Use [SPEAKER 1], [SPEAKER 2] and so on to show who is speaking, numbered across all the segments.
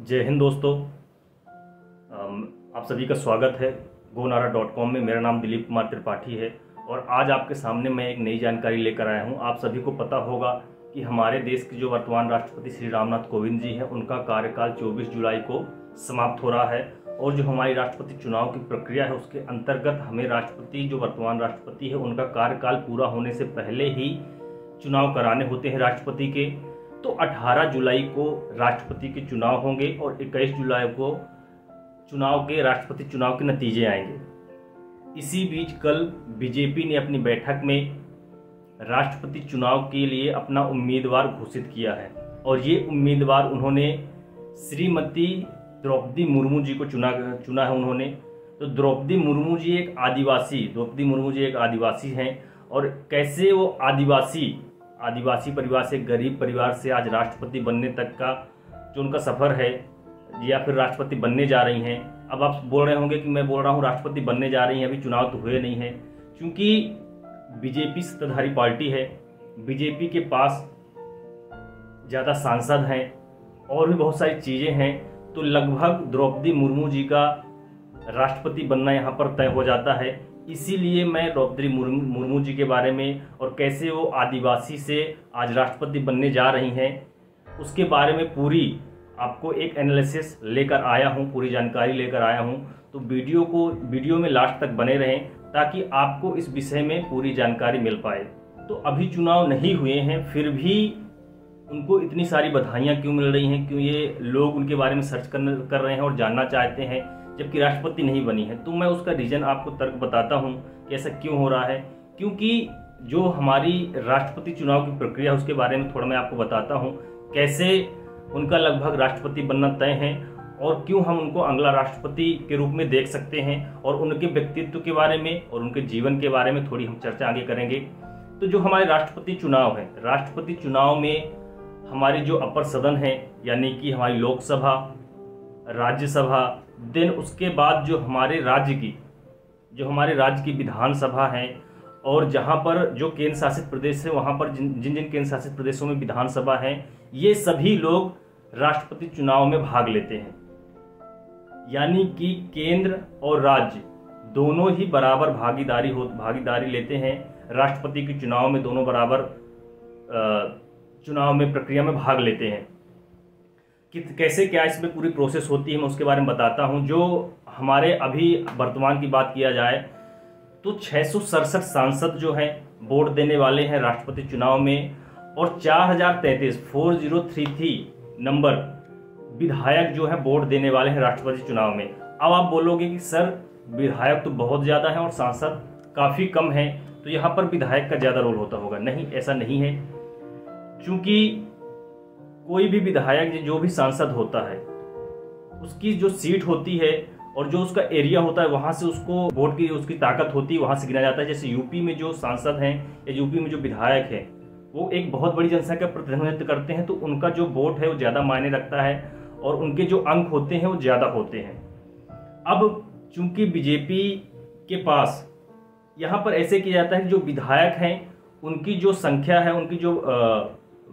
[SPEAKER 1] जय हिंद दोस्तों। आप सभी का स्वागत है gonara.com में। मेरा नाम दिलीप कुमार त्रिपाठी है और आज आपके सामने मैं एक नई जानकारी लेकर आया हूं। आप सभी को पता होगा कि हमारे देश के जो वर्तमान राष्ट्रपति श्री रामनाथ कोविंद जी हैं, उनका कार्यकाल 24 जुलाई को समाप्त हो रहा है और जो हमारी राष्ट्रपति चुनाव की प्रक्रिया है उसके अंतर्गत हमें राष्ट्रपति जो वर्तमान राष्ट्रपति है उनका कार्यकाल पूरा होने से पहले ही चुनाव कराने होते हैं राष्ट्रपति के। तो 18 जुलाई को राष्ट्रपति के चुनाव होंगे और 21 जुलाई को राष्ट्रपति चुनाव के नतीजे आएंगे। इसी बीच कल बीजेपी ने अपनी बैठक में राष्ट्रपति चुनाव के लिए अपना उम्मीदवार घोषित किया है और ये उम्मीदवार उन्होंने श्रीमती द्रौपदी मुर्मू जी को चुना है उन्होंने। तो द्रौपदी मुर्मू जी एक आदिवासी हैं और कैसे वो आदिवासी परिवार से, गरीब परिवार से आज राष्ट्रपति बनने तक का जो उनका सफ़र है या फिर राष्ट्रपति बनने जा रही हैं। अब आप बोल रहे होंगे कि मैं बोल रहा हूँ राष्ट्रपति बनने जा रही हैं, अभी चुनाव तो हुए नहीं हैं। क्योंकि बीजेपी सत्ताधारी पार्टी है, बीजेपी के पास ज़्यादा सांसद हैं और भी बहुत सारी चीज़ें हैं, तो लगभग द्रौपदी मुर्मू जी का राष्ट्रपति बनना यहाँ पर तय हो जाता है। इसीलिए मैं द्रौपदी मुर्मू जी के बारे में और कैसे वो आदिवासी से आज राष्ट्रपति बनने जा रही हैं उसके बारे में पूरी आपको एक एनालिसिस लेकर आया हूँ, पूरी जानकारी लेकर आया हूँ। तो वीडियो में लास्ट तक बने रहें ताकि आपको इस विषय में पूरी जानकारी मिल पाए। तो अभी चुनाव नहीं हुए हैं फिर भी उनको इतनी सारी बधाइयाँ क्यों मिल रही हैं, क्यों ये लोग उनके बारे में सर्च कर रहे हैं और जानना चाहते हैं जबकि राष्ट्रपति नहीं बनी है। तो मैं उसका रीज़न आपको तर्क बताता हूँ कि ऐसा क्यों हो रहा है। क्योंकि जो हमारी राष्ट्रपति चुनाव की प्रक्रिया है उसके बारे में थोड़ा मैं आपको बताता हूँ, कैसे उनका लगभग राष्ट्रपति बनना तय है और क्यों हम उनको अगला राष्ट्रपति के रूप में देख सकते हैं और उनके व्यक्तित्व के बारे में और उनके जीवन के बारे में थोड़ी हम चर्चा आगे करेंगे। तो जो हमारे राष्ट्रपति चुनाव है, राष्ट्रपति चुनाव में हमारी जो अपर सदन है यानी कि हमारी लोकसभा, राज्यसभा, देन उसके बाद जो हमारे राज्य की विधानसभा है और जहाँ पर जो केंद्र शासित प्रदेश है वहाँ पर जिन केंद्र शासित प्रदेशों में विधानसभा है, ये सभी लोग राष्ट्रपति चुनाव में भाग लेते हैं। यानी कि केंद्र और राज्य दोनों ही बराबर भागीदारी लेते हैं राष्ट्रपति के चुनाव में, दोनों बराबर चुनाव में प्रक्रिया में भाग लेते हैं। कि कैसे क्या इसमें पूरी प्रोसेस होती है मैं उसके बारे में बताता हूं। जो हमारे अभी वर्तमान की बात किया जाए तो 667 सांसद जो हैं वोट देने वाले हैं राष्ट्रपति चुनाव में और 4033 नंबर विधायक जो है वोट देने वाले हैं राष्ट्रपति चुनाव में। अब आप बोलोगे कि सर विधायक तो बहुत ज़्यादा है और सांसद काफ़ी कम है, तो यहाँ पर विधायक का ज़्यादा रोल होता होगा। नहीं, ऐसा नहीं है। क्योंकि कोई भी विधायक जो भी सांसद होता है उसकी जो सीट होती है और जो उसका एरिया होता है वहाँ से उसको वोट की उसकी ताकत होती है, वहाँ से गिना जाता है। जैसे यूपी में जो सांसद हैं या यूपी में जो विधायक है वो एक बहुत बड़ी जनसंख्या का प्रतिनिधित्व करते हैं, तो उनका जो वोट है वो ज़्यादा मायने रखता है और उनके जो अंक होते हैं वो ज़्यादा होते हैं। अब चूंकि बीजेपी के पास यहाँ पर ऐसे किया जाता है कि जो विधायक हैं उनकी जो संख्या है, उनकी जो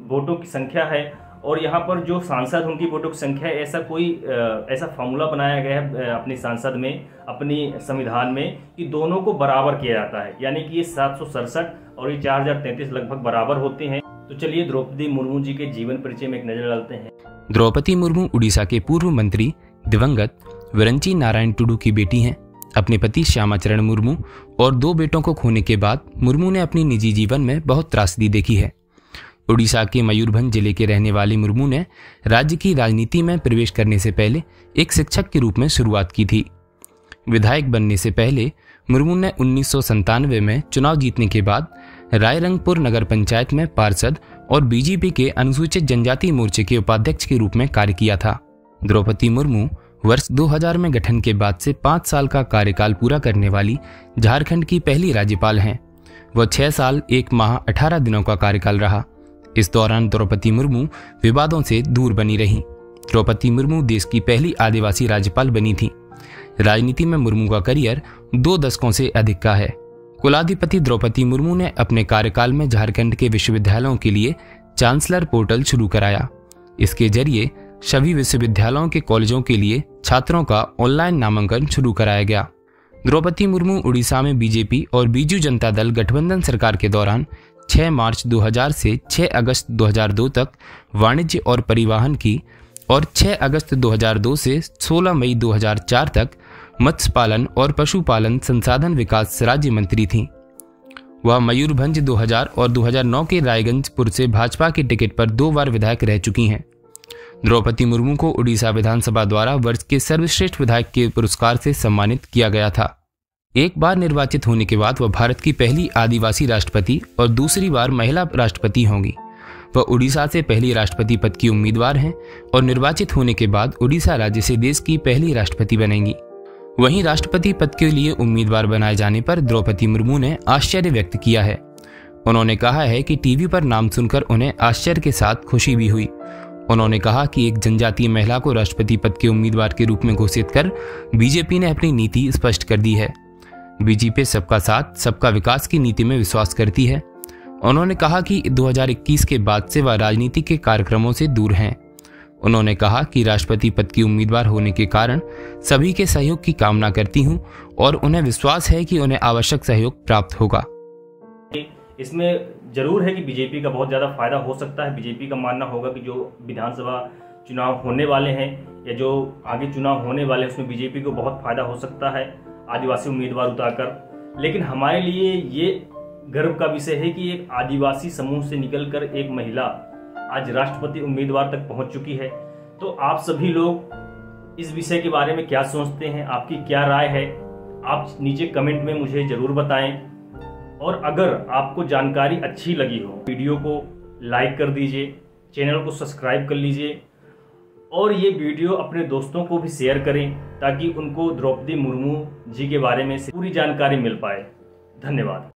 [SPEAKER 1] वोटों की संख्या है और यहाँ पर जो सांसद उनकी वोटों की संख्या है, ऐसा फार्मूला बनाया गया है अपनी सांसद में, अपनी संविधान में कि दोनों को बराबर किया जाता है। यानी कि ये 767 और ये 4033 लगभग बराबर होते हैं। तो चलिए द्रौपदी मुर्मू जी के जीवन परिचय में एक नजर डालते हैं।
[SPEAKER 2] द्रौपदी मुर्मू उड़ीसा के पूर्व मंत्री दिवंगत विरंची नारायण टुडू की बेटी हैं। अपने पति श्यामाचरण मुर्मू और 2 बेटों को खोने के बाद मुर्मू ने अपनी निजी जीवन में बहुत त्रासदी देखी है। उड़ीसा के मयूरभंज जिले के रहने वाली मुर्मू ने राज्य की राजनीति में प्रवेश करने से पहले एक शिक्षक के रूप में शुरुआत की थी। विधायक बनने से पहले मुर्मू ने 1997 में चुनाव जीतने के बाद रायरंगपुर नगर पंचायत में पार्षद और बीजेपी के अनुसूचित जनजाति मोर्चे के उपाध्यक्ष के रूप में कार्य किया था। द्रौपदी मुर्मू वर्ष 2000 में गठन के बाद से 5 साल का कार्यकाल पूरा करने वाली झारखंड की पहली राज्यपाल हैं। वह 6 साल 1 माह 18 दिनों का कार्यकाल रहा। इस दौरान द्रौपदी मुर्मू विवादों से दूर बनी रहीं। द्रौपदी मुर्मू देश की पहली आदिवासी राज्यपाल बनी थी। राजनीति में मुर्मू का करियर 2 दशकों से अधिक का है। कुलाधिपति द्रौपदी मुर्मू ने अपने कार्यकाल में झारखंड के विश्वविद्यालयों के लिए चांसलर पोर्टल शुरू कराया। इसके जरिए सभी विश्वविद्यालयों के कॉलेजों के लिए छात्रों का ऑनलाइन नामांकन शुरू कराया गया। द्रौपदी मुर्मू उड़ीसा में बीजेपी और बीजू जनता दल गठबंधन सरकार के दौरान 6 मार्च 2000 से 6 अगस्त 2002 तक वाणिज्य और परिवहन की और 6 अगस्त 2002 से 16 मई 2004 तक मत्स्य पालन और पशुपालन संसाधन विकास राज्य मंत्री थीं। वह मयूरभंज 2000 और 2009 के रायगंजपुर से भाजपा के टिकट पर 2 बार विधायक रह चुकी हैं। द्रौपदी मुर्मू को उड़ीसा विधानसभा द्वारा वर्ष के सर्वश्रेष्ठ विधायक के पुरस्कार से सम्मानित किया गया था। एक बार निर्वाचित होने के बाद वह भारत की पहली आदिवासी राष्ट्रपति और दूसरी बार महिला राष्ट्रपति होंगी। वह उड़ीसा से पहली राष्ट्रपति पद की उम्मीदवार हैं और निर्वाचित होने के बाद उड़ीसा राज्य से देश की पहली राष्ट्रपति बनेंगी। वहीं राष्ट्रपति पद के लिए उम्मीदवार बनाए जाने पर द्रौपदी मुर्मू ने आश्चर्य व्यक्त किया है। उन्होंने कहा है कि टीवी पर नाम सुनकर उन्हें आश्चर्य के साथ खुशी भी हुई। उन्होंने कहा कि एक जनजातीय महिला को राष्ट्रपति पद के उम्मीदवार के रूप में घोषित कर बीजेपी ने अपनी नीति स्पष्ट कर दी है। बीजेपी सबका साथ सबका विकास की नीति में विश्वास करती है। उन्होंने कहा कि 2021 के बाद से वह राजनीति के कार्यक्रमों से दूर हैं। उन्होंने कहा कि राष्ट्रपति पद की उम्मीदवार होने के कारण सभी के सहयोग की कामना करती हूं और उन्हें विश्वास है कि उन्हें आवश्यक सहयोग प्राप्त होगा।
[SPEAKER 1] इसमें जरूर है कि बीजेपी का बहुत ज़्यादा फायदा हो सकता है। बीजेपी का मानना होगा कि जो विधानसभा चुनाव होने वाले हैं या जो आगे चुनाव होने वाले हैं उसमें बीजेपी को बहुत फायदा हो सकता है आदिवासी उम्मीदवार उतारकर। लेकिन हमारे लिए ये गर्व का विषय है कि एक आदिवासी समूह से निकलकर एक महिला आज राष्ट्रपति उम्मीदवार तक पहुंच चुकी है। तो आप सभी लोग इस विषय के बारे में क्या सोचते हैं, आपकी क्या राय है, आप नीचे कमेंट में मुझे जरूर बताएं। और अगर आपको जानकारी अच्छी लगी हो वीडियो को लाइक कर दीजिए, चैनल को सब्सक्राइब कर लीजिए और ये वीडियो अपने दोस्तों को भी शेयर करें ताकि उनको द्रौपदी मुर्मू जी के बारे में पूरी जानकारी मिल पाए। धन्यवाद।